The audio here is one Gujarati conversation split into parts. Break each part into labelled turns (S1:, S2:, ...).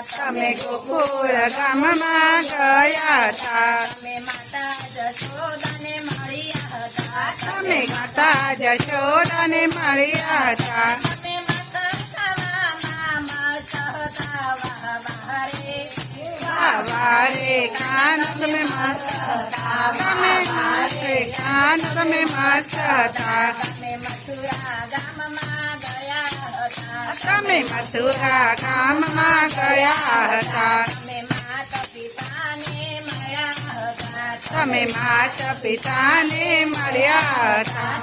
S1: તમે ગોકુળ ગામમાં ગયા હતા. તમે માતા જશોદાને મળ્યા હતા. વારે કાન તમે મસ્ત હતા. તમે મારે કાન તમે મસ્ત હતા. તમે મથુરા ગામમાં ગયા હતા. તમે માતા પિતાને મળ્યા હતા.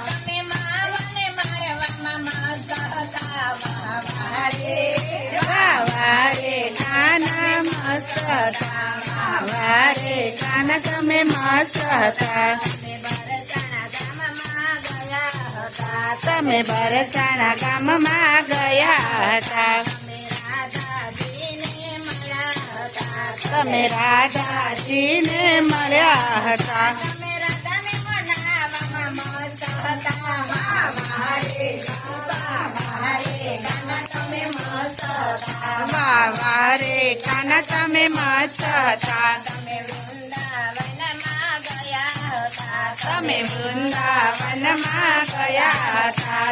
S1: વારે કાન મસ્ત હતા. વારે કાન તમે મસ્ત હતા. તમે બરસાણા ગામમાં ગયા હતા. તમે રાધાજીને મળ્યા હતા. વારે કાન તમે મસ્ત હતા. તમે વૃંદાવનમાં ગયા હતા.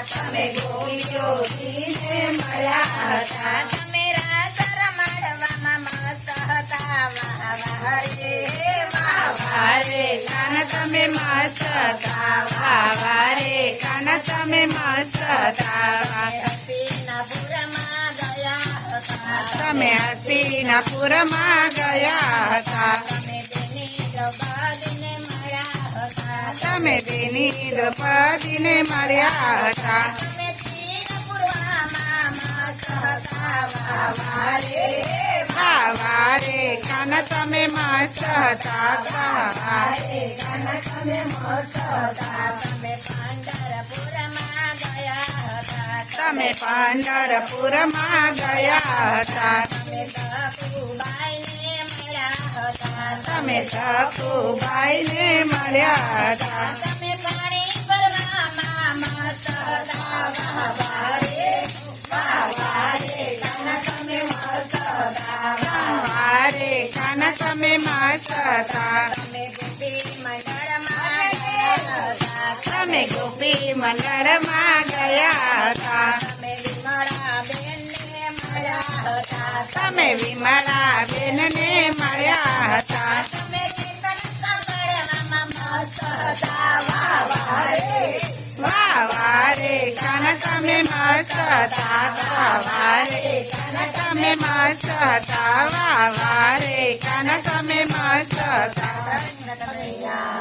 S1: તમે ગોપીઓજીને મળ્યા હતા. તમે રાસ રમાડવામાં મસ્ત હતા. વારે કાન તમે મસ્ત હતા. વારે કાન તમે મસ્ત હતા. તમે હસ્તિનાપુરમાં ગયા હતા. તમે તેની દ્રૌપદીને મળ્યા હતા. વારે કાન તમે મસ્ત હતા. તમે પંઢરપુરમાં ગયા હતા. તમે સખુબાઈને મળ્યા હતા. વારે કાન તમે મસ્ત હતા. તમે ગોપી મંડળમાં ગયા હતા. તમે વિમળા બેનને મળ્યા હતા. વારે કાન તમે મસ્ત હતા. વારે કાન તમે મસ્ત હતા. વારે કાન તમે મસ્ત હતા.